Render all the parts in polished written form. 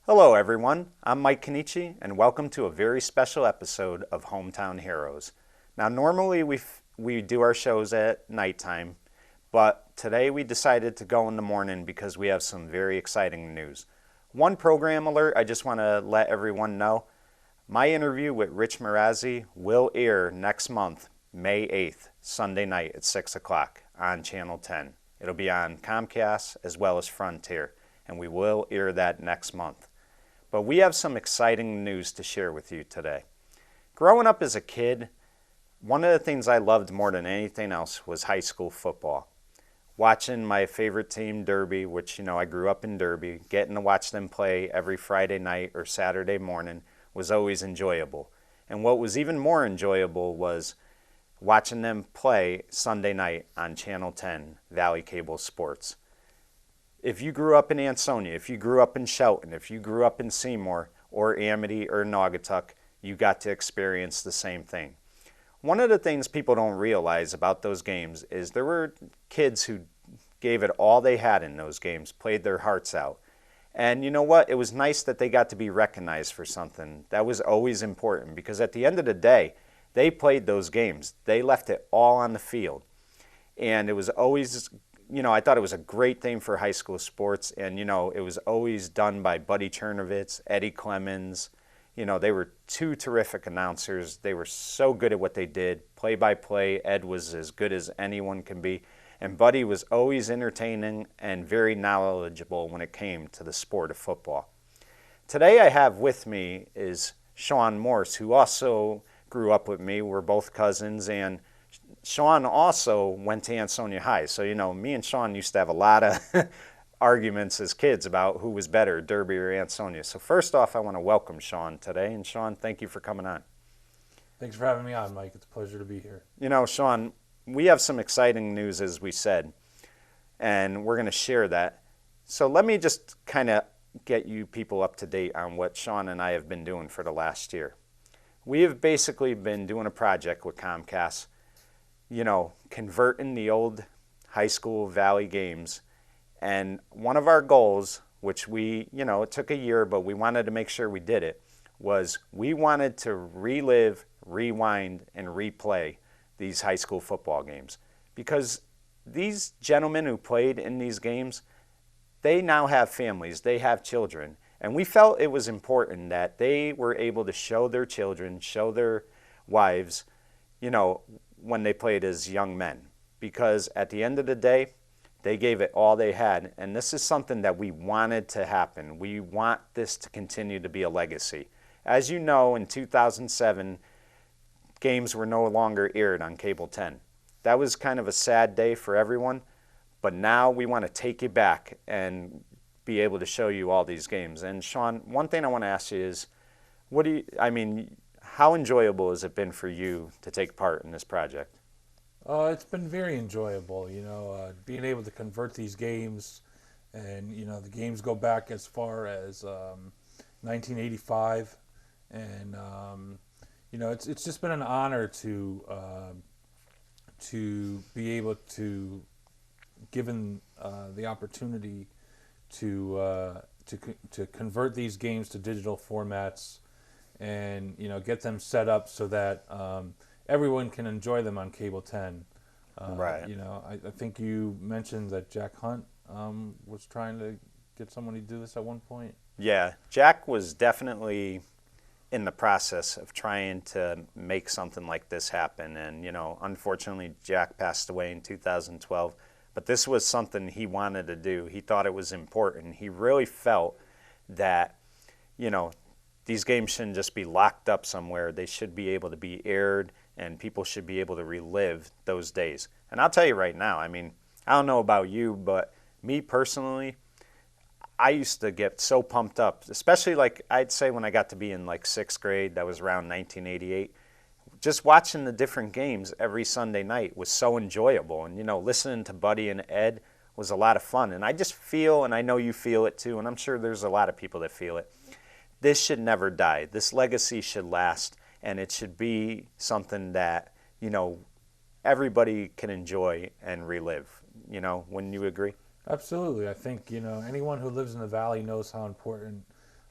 Hello everyone, I'm Mike Kenichi and welcome to a very special episode of Hometown Heroes. Now normally we do our shows at nighttime, but today we decided to go in the morning because we have some very exciting news. One program alert I just want to let everyone know. My interview with Rich Marazzi will air next month, May 8th, Sunday night at 6 o'clock on Channel 10. It'll be on Comcast as well as Frontier, and we will air that next month. But we have some exciting news to share with you today. Growing up as a kid, one of the things I loved more than anything else was high school football. Watching my favorite team, Derby, which, I grew up in Derby, getting to watch them play every Friday night or Saturday morning was always enjoyable. And what was even more enjoyable was watching them play Sunday night on Channel 10, Valley Cable Sports. If you grew up in Ansonia, if you grew up in Shelton, if you grew up in Seymour or Amity or Naugatuck, you got to experience the same thing. One of the things people don't realize about those games is there were kids who gave it all they had in those games, played their hearts out. And you know what? It was nice that they got to be recognized for something. That was always important because at the end of the day, they played those games. They left it all on the field. And it was always, I thought it was a great thing for high school sports. And, it was always done by Buddy Chernovitz, Eddie Clemens. They were two terrific announcers. They were so good at what they did. Play-by-play, Ed was as good as anyone can be. And Buddy was always entertaining and very knowledgeable when it came to the sport of football. Today I have with me is Sean Morse, who also grew up with me. We're both cousins, and Sean also went to Ansonia High. So, me and Sean used to have a lot of arguments as kids about who was better, Derby or Ansonia. So first off, I want to welcome Sean today. And Sean, thank you for coming on. Thanks for having me on, Mike. It's a pleasure to be here. Sean, we have some exciting news, as we said, and we're going to share that. So let me just kind of get you people up to date on what Sean and I have been doing for the last year. We have basically been doing a project with Comcast, converting the old high school Valley games. And one of our goals, which it took a year, but we wanted to make sure we did it, was we wanted to relive, rewind, and replay these high school football games. Because these gentlemen who played in these games, they now have families, they have children. And we felt it was important that they were able to show their children, show their wives, when they played as young men. Because at the end of the day, they gave it all they had. And this is something that we wanted to happen. We want this to continue to be a legacy. As you know, in 2007, games were no longer aired on Cable 10. That was kind of a sad day for everyone, but now we want to take you back and be able to show you all these games. And Sean, one thing I want to ask you is, how enjoyable has it been for you to take part in this project? It's been very enjoyable, being able to convert these games, and the games go back as far as 1985, and it's just been an honor to be able to, given the opportunity to convert these games to digital formats, and get them set up so that everyone can enjoy them on Cable 10. Right. I think you mentioned that Jack Hunt was trying to get someone to do this at one point. Yeah, Jack was definitely in the process of trying to make something like this happen. And, unfortunately, Jack passed away in 2012. But this was something he wanted to do. He thought it was important. He really felt that, these games shouldn't just be locked up somewhere. They should be able to be aired, and people should be able to relive those days. And I'll tell you right now, I don't know about you, but me personally, I used to get so pumped up, especially I'd say when I got to be in sixth grade, that was around 1988. Just watching the different games every Sunday night was so enjoyable. And, listening to Buddy and Ed was a lot of fun. And I just feel, and I know you feel it too, and I'm sure there's a lot of people that feel it, this should never die. This legacy should last, and it should be something that, everybody can enjoy and relive. Wouldn't you agree? Absolutely. I think, anyone who lives in the Valley knows how important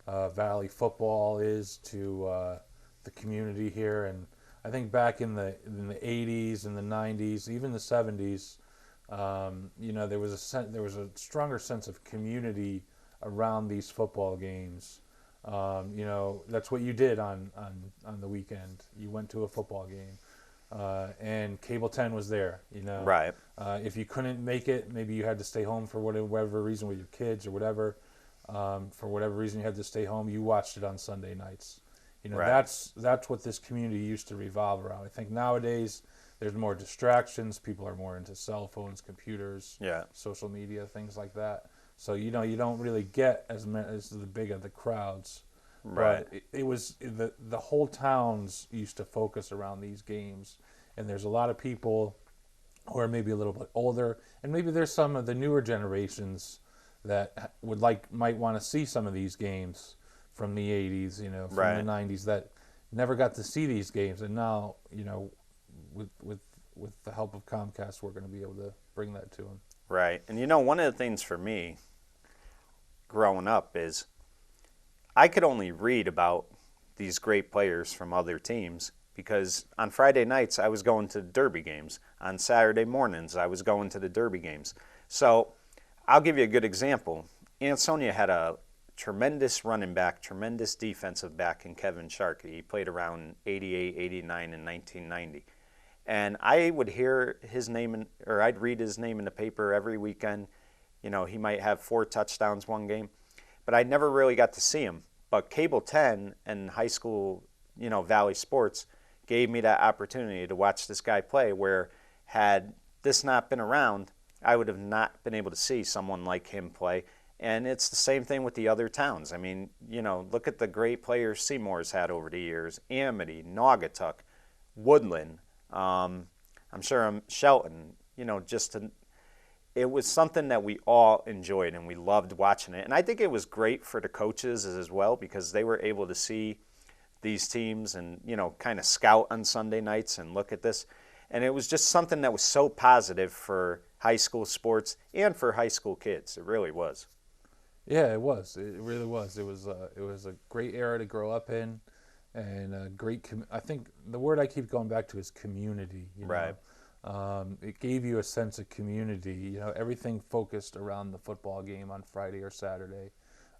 Valley football is to the community here. And I think back in the 80s and the 90s, even the 70s, there was a stronger sense of community around these football games. That's what you did on the weekend. You went to a football game. And Cable 10 was there, Right. If you couldn't make it, maybe you had to stay home for whatever reason with your kids or whatever. For whatever reason you had to stay home, you watched it on Sunday nights. Right. That's what this community used to revolve around. I think nowadays there's more distractions. People are more into cell phones, computers, social media, things like that. So you don't really get as the big of the crowds. Right. But it was the whole towns used to focus around these games, and there's a lot of people who are maybe a little bit older, and maybe there's some of the newer generations that might want to see some of these games from the 80s, from Right. the 90s that never got to see these games, and now with the help of Comcast, we're going to be able to bring that to them. Right. And one of the things for me growing up is I could only read about these great players from other teams because on Friday nights I was going to Derby games. On Saturday mornings I was going to the Derby games. So I'll give you a good example. Ansonia had a tremendous running back, tremendous defensive back in Kevin Sharkey. He played around 88, 89, and 1990. And I would hear his name, or I'd read his name in the paper every weekend. He might have 4 touchdowns one game. But I never really got to see him. But Cable 10 and high school, Valley Sports gave me that opportunity to watch this guy play where had this not been around, I would have not been able to see someone like him play. And it's the same thing with the other towns. I mean, look at the great players Seymour's had over the years. Amity, Naugatuck, Woodland, I'm sure Shelton, it was something that we all enjoyed and we loved watching it. And I think it was great for the coaches as well because they were able to see these teams and, kind of scout on Sunday nights and look at this. And it was just something that was so positive for high school sports and for high school kids. It really was. Yeah, it was. It really was. It was a great era to grow up in and a great I think the word I keep going back to is community, Right. It gave you a sense of community. Everything focused around the football game on Friday or Saturday,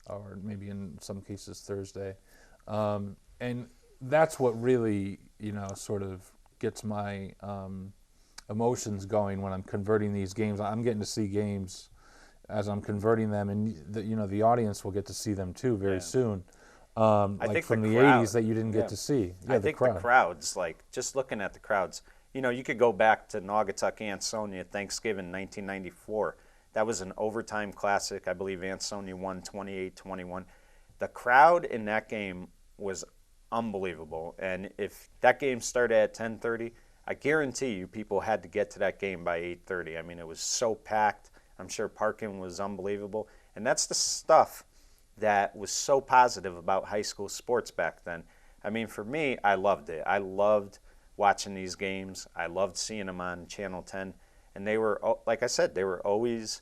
or maybe in some cases Thursday, and that's what really sort of gets my emotions going when I'm converting these games. I'm getting to see games as I'm converting them, and the audience will get to see them too very soon. I think from the crowd, 80s that you didn't get to see. Yeah, I think the crowds, just looking at the crowds, you could go back to Naugatuck, Ansonia, Thanksgiving 1994. That was an overtime classic. I believe Ansonia won 28-21. The crowd in that game was unbelievable. And if that game started at 10:30, I guarantee you people had to get to that game by 8:30. I mean, it was so packed. I'm sure parking was unbelievable. And that's the stuff that was so positive about high school sports back then. I mean, for me, I loved it. I loved watching these games. I loved seeing them on Channel 10. And they were, like I said, they were always,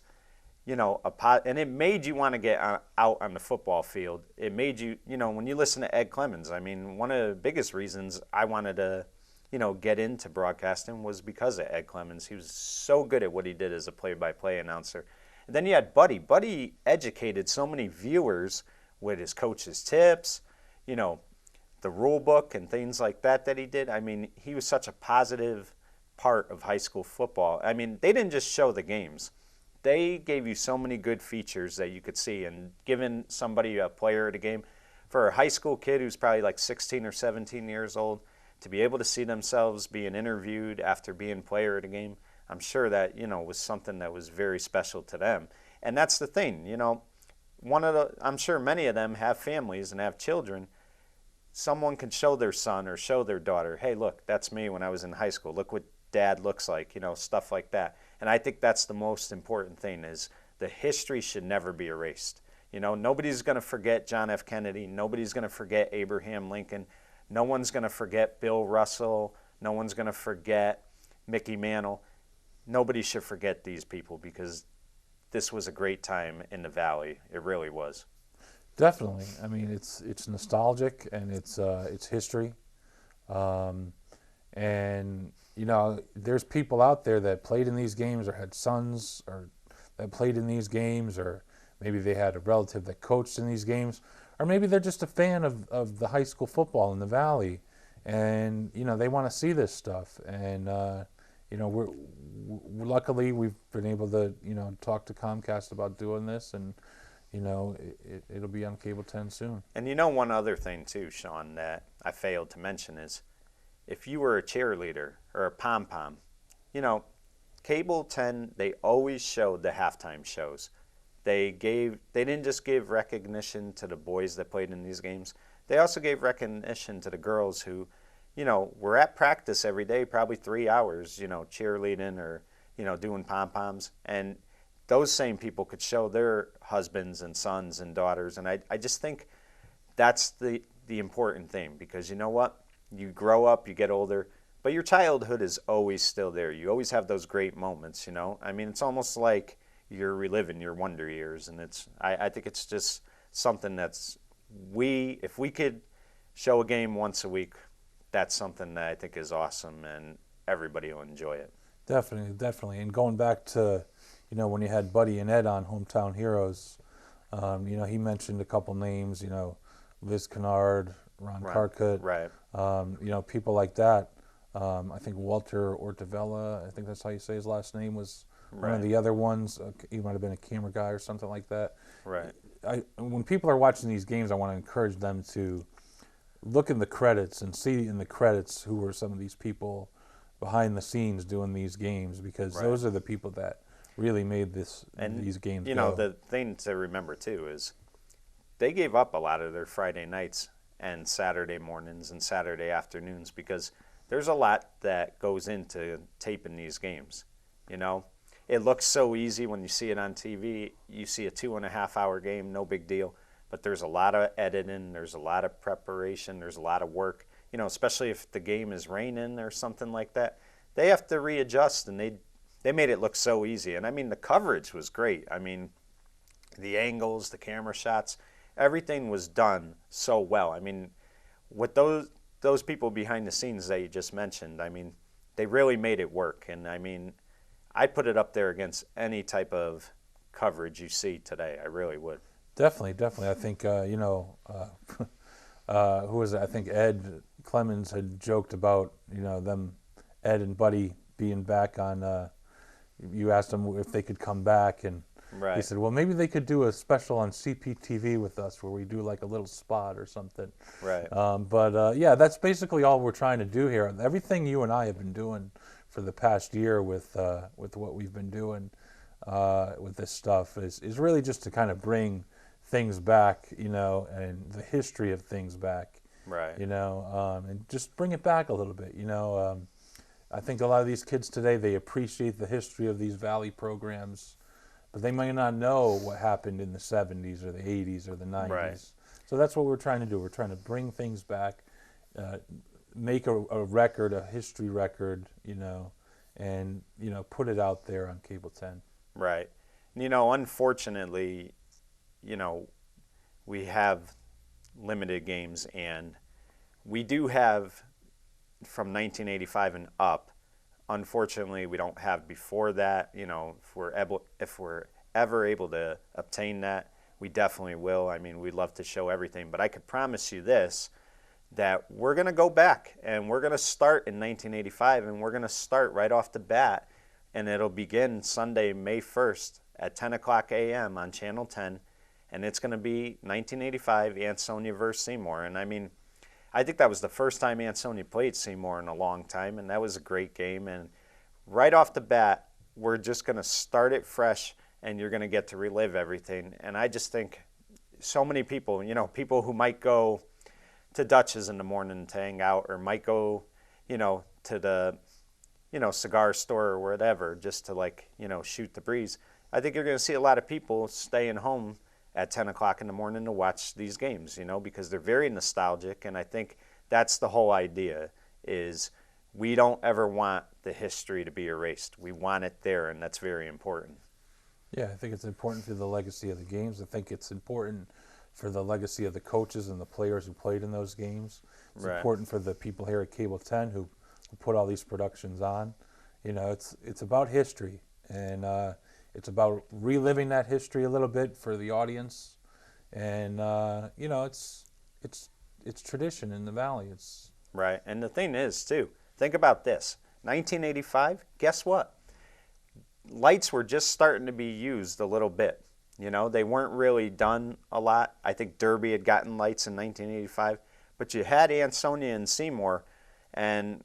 and it made you want to get out on the football field. It made you, when you listen to Ed Clemens, I mean, one of the biggest reasons I wanted to, get into broadcasting was because of Ed Clemens. He was so good at what he did as a play-by-play announcer. And then you had Buddy. Buddy educated so many viewers with his coach's tips, the rule book and things like that he did. I mean, he was such a positive part of high school football. I mean, they didn't just show the games. They gave you so many good features that you could see. And giving somebody a player at a game, for a high school kid who's probably like 16 or 17 years old, to be able to see themselves being interviewed after being player at a game, I'm sure that, was something that was very special to them. And that's the thing, I'm sure many of them have families and have children. Someone can show their son or show their daughter, hey, look, that's me when I was in high school. Look what dad looks like, stuff like that. And I think that's the most important thing is the history should never be erased. Nobody's going to forget John F. Kennedy. Nobody's going to forget Abraham Lincoln. No one's going to forget Bill Russell. No one's going to forget Mickey Mantle. Nobody should forget these people because this was a great time in the Valley. It really was. Definitely. I mean, it's nostalgic and it's history. Um, and there's people out there that played in these games or had sons or that played in these games, or maybe they had a relative that coached in these games, or maybe they're just a fan of the high school football in the valley, and they want to see this stuff. And luckily we've been able to talk to Comcast about doing this, and it'll be on Cable 10 soon. And one other thing too, Sean, that I failed to mention is if you were a cheerleader or a pom-pom, Cable 10, they always showed the halftime shows. They didn't just give recognition to the boys that played in these games. They also gave recognition to the girls who, were at practice every day, probably 3 hours, cheerleading or, doing pom-poms. And those same people could show their husbands and sons and daughters. And I just think that's the important thing, because you know what? You grow up, you get older, but your childhood is always still there. You always have those great moments, I mean, it's almost like you're reliving your wonder years. And I think it's just something that's, if we could show a game once a week, that's something that I think is awesome, and everybody will enjoy it. Definitely, definitely. And going back to, when you had Buddy and Ed on Hometown Heroes, he mentioned a couple names, Liz Kennard, Ron Carcutt, right. People like that. I think Walter Ortavella, I think that's how you say his last name, was one of the other ones. He might have been a camera guy or something like that. Right. When people are watching these games, I want to encourage them to look in the credits and see in the credits who were some of these people behind the scenes doing these games, because those are the people that really made these games go. The thing to remember too is they gave up a lot of their Friday nights and Saturday mornings and Saturday afternoons, because there's a lot that goes into taping these games. It looks so easy when you see it on TV. You see a 2.5 hour game, no big deal. But there's a lot of editing, there's a lot of preparation, there's a lot of work. Especially if the game is raining or something like that. They have to readjust, and they made it look so easy. And I mean, the coverage was great. I mean, the angles, the camera shots, everything was done so well. I mean, with those people behind the scenes that you just mentioned, I mean, they really made it work. And I mean, I'd put it up there against any type of coverage you see today. I really would. Definitely. I think, who was it? I think Ed Clemens had joked about, them, Ed and Buddy being back on, you asked them if they could come back, and he said, well, maybe they could do a special on CPTV with us where we do like a little spot or something. Right. But that's basically all we're trying to do here. Everything you and I have been doing for the past year with what we've been doing with this stuff is really just to kind of bring things back, and the history of things back, right? And just bring it back a little bit, I think a lot of these kids today, they appreciate the history of these Valley programs, but they might not know what happened in the 70s or the 80s or the 90s. Right. So that's what we're trying to do. We're trying to bring things back, make a record, a history record, and put it out there on Cable 10. Right. Unfortunately, we have limited games, and we do have from 1985 and up. Unfortunately, we don't have before that. If we're ever able to obtain that, we definitely will. I mean, we'd love to show everything, but I could promise you this, that we're going to go back and we're going to start in 1985, and we're going to start right off the bat, and it'll begin Sunday, May 1st at 10 o'clock a.m. on Channel 10, and it's going to be 1985 Ansonia versus Seymour. And I mean, I think that was the first time Ansonia played Seymour in a long time, and that was a great game. And right off the bat, we're just going to start it fresh, and you're going to get to relive everything. And I just think so many people, people who might go to Dutch's in the morning to hang out, or might go, to the, cigar store or whatever, just to shoot the breeze. I think you're going to see a lot of people staying home at 10 o'clock in the morning to watch these games, because they're very nostalgic. And I think that's the whole idea, is we don't ever want the history to be erased. We want it there, and that's very important. Yeah, I think it's important to the legacy of the games. I think it's important for the legacy of the coaches and the players who played in those games. It's Right. important for the people here at Cable 10 who put all these productions on. It's about history, and it's about reliving that history a little bit for the audience. And it's tradition in the Valley. It's Right. And the thing is, too, think about this. 1985, guess what? Lights were just starting to be used a little bit. They weren't really done a lot. I think Derby had gotten lights in 1985, but you had Ansonia and Seymour, and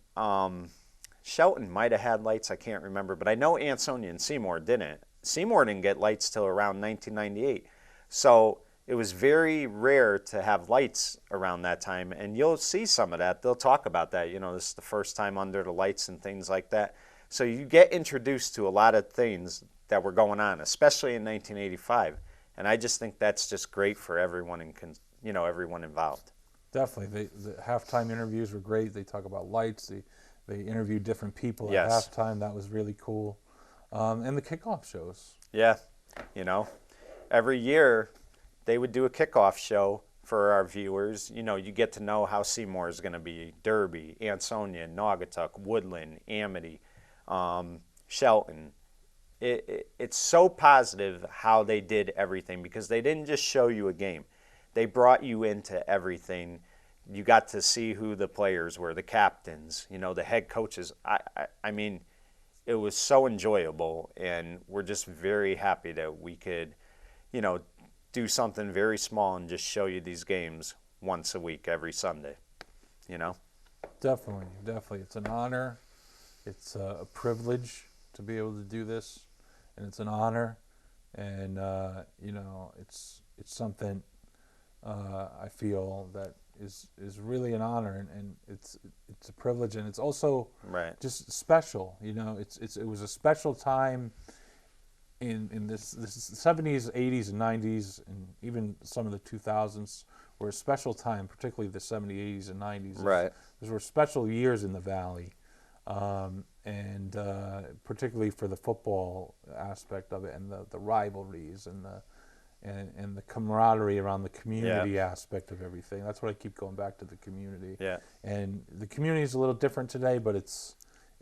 Shelton might have had lights. I can't remember, but I know Ansonia and Seymour didn't. Seymour didn't get lights till around 1998. So it was very rare to have lights around that time, and you'll see some of that. They'll talk about that. This is the first time under the lights and things like that. So you get introduced to a lot of things that were going on, especially in 1985. And I just think that's just great for everyone everyone involved. definitely the halftime interviews were great. They talk about lights. They interviewed different people Yes. at halftime. That was really cool. And the kickoff shows. Yeah, every year they would do a kickoff show for our viewers. You get to know how Seymour is going to be, Derby, Ansonia, Naugatuck, Woodland, Amity, Shelton. It's so positive how they did everything, because they didn't just show you a game. They brought you into everything. You got to see who the players were, the captains, the head coaches. I mean, it was so enjoyable, and we're just very happy that we could, do something very small and just show you these games once a week, every Sunday, Definitely. It's an honor. It's a privilege to be able to do this, and it's an honor, and it's something I feel that is really an honor, and it's a privilege, and it's also Right. just special. It was a special time in this 70s, 80s, and 90s, and even some of the 2000s were a special time, particularly the 70s, 80s, and 90s. Right. Those were special years in the Valley, and particularly for the football aspect of it, and the rivalries, and the camaraderie around the community aspect of everything. That's what I keep going back to, the community. Yeah. And the community is a little different today, but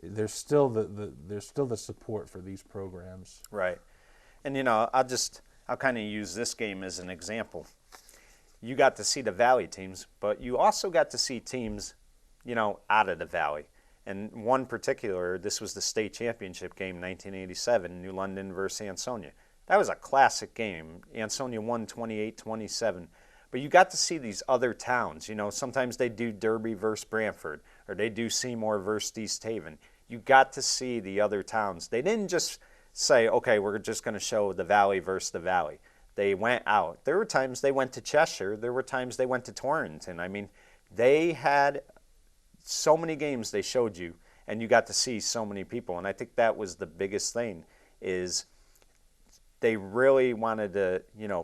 there's still the support for these programs. Right. And I'll kind of use this game as an example. You got to see the Valley teams, but you also got to see teams, out of the Valley. And one particular, this was the state championship game, 1987, New London versus Ansonia. That was a classic game. Ansonia won 28-27. But you got to see these other towns. Sometimes they do Derby versus Brantford, or they do Seymour versus East Haven. You got to see the other towns. They didn't just say, okay, we're just going to show the Valley versus the Valley. They went out. There were times they went to Cheshire. There were times they went to Torrington. I mean, they had so many games they showed you, and you got to see so many people. And I think that was the biggest thing, is they really wanted to,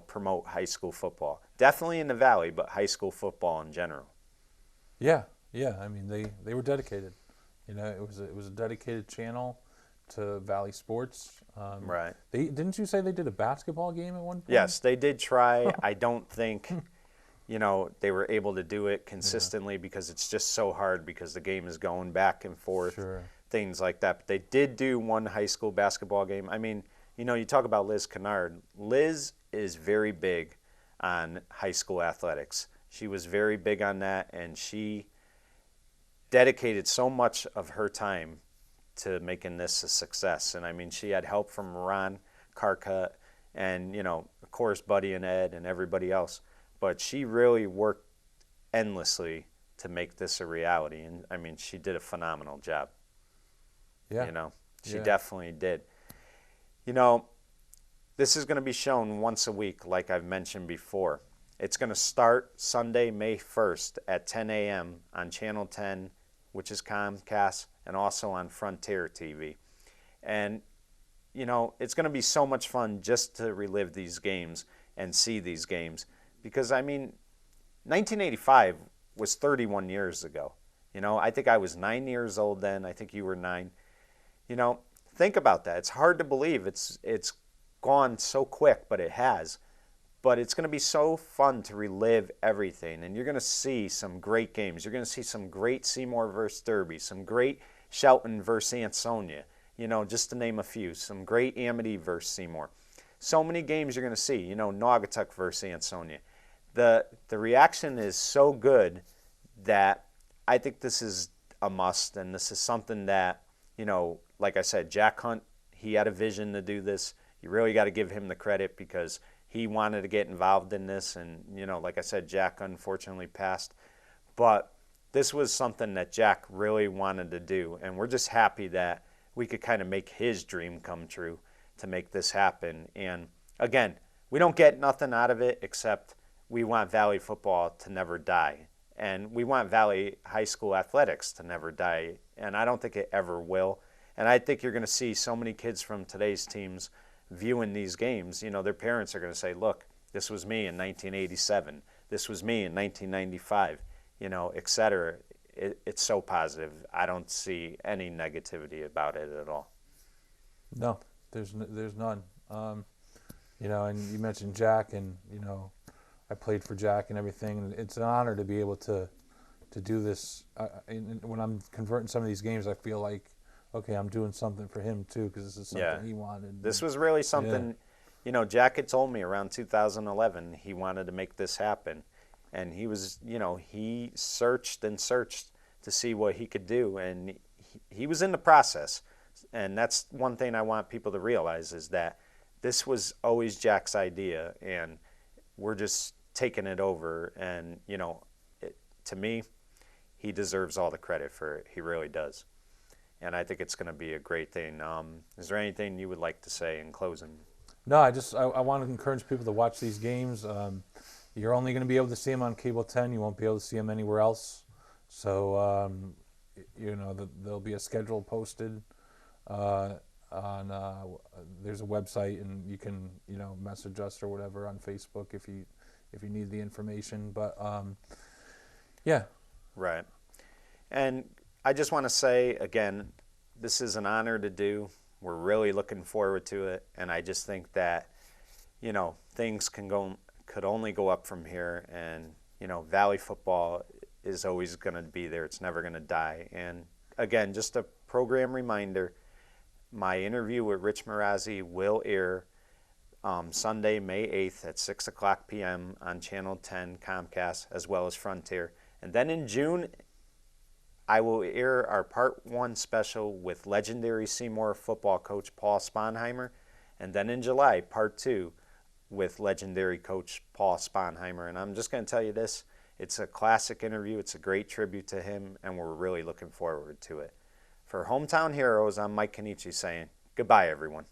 promote high school football. Definitely in the Valley, but high school football in general. Yeah. I mean, they were dedicated. It was a dedicated channel to Valley sports. Right. Didn't you say they did a basketball game at one point? Yes, they did try. I don't think, they were able to do it consistently, because it's just so hard, because the game is going back and forth, things like that. But they did do one high school basketball game. I mean, you talk about Liz Kennard. Liz is very big on high school athletics. She was very big on that, and she dedicated so much of her time to making this a success. And I mean, she had help from Ron Carcut and, of course, Buddy and Ed and everybody else. But she really worked endlessly to make this a reality. And I mean, she did a phenomenal job. Yeah. She definitely did. This is going to be shown once a week, like I've mentioned before. It's going to start Sunday, May 1st at 10 a.m. on Channel 10, which is Comcast, and also on Frontier TV. And, it's going to be so much fun just to relive these games and see these games. Because, I mean, 1985 was 31 years ago. I think I was 9 years old then. I think you were 9. Think about that. It's hard to believe it's gone so quick, but it has. but it's going to be so fun to relive everything. And you're going to see some great games. You're going to see some great Seymour versus Derby, some great Shelton versus Ansonia, just to name a few. Some great Amity versus Seymour. So many games you're going to see, Naugatuck versus Ansonia. The reaction is so good that I think this is a must, and this is something that, like I said, Jack Hunt, he had a vision to do this. You really got to give him the credit because he wanted to get involved in this, and, like I said, Jack unfortunately passed. But this was something that Jack really wanted to do, and we're just happy that we could kind of make his dream come true to make this happen. And, again, we don't get nothing out of it except we want Valley football to never die. And we want Valley High School athletics to never die, and I don't think it ever will. And I think you're going to see so many kids from today's teams viewing these games. Their parents are going to say, look, this was me in 1987. This was me in 1995, et cetera. It's so positive. I don't see any negativity about it at all. No, there's none. And you mentioned Jack, and, I played for Jack and everything. And it's an honor to be able to do this. And when I'm converting some of these games, I feel like, okay, I'm doing something for him too, because this is something he wanted. This was really something, Jack had told me around 2011 he wanted to make this happen. And he was, he searched and searched to see what he could do. And he was in the process. And that's one thing I want people to realize is that this was always Jack's idea. And we're just taking it over. And, to me, he deserves all the credit for it. He really does. And I think it's going to be a great thing. Is there anything you would like to say in closing? No, I want to encourage people to watch these games. You're only going to be able to see them on Cable 10. You won't be able to see them anywhere else. So, there'll be a schedule posted on. There's a website, and you can message us or whatever on Facebook if you need the information. But yeah, right. And I just want to say, again, this is an honor to do. We're really looking forward to it. And I just think that, things could only go up from here. And, Valley football is always going to be there. It's never going to die. And, again, just a program reminder, my interview with Rich Marazzi will air Sunday, May 8th at 6 o'clock p.m. on Channel 10 Comcast, as well as Frontier. And then in June, I will air our Part 1 special with legendary Seymour football coach Paul Sponheimer. And then in July, Part 2 with legendary coach Paul Sponheimer. And I'm just going to tell you this, it's a classic interview. It's a great tribute to him, and we're really looking forward to it. For Hometown Heroes, I'm Mike Kenichi saying goodbye, everyone.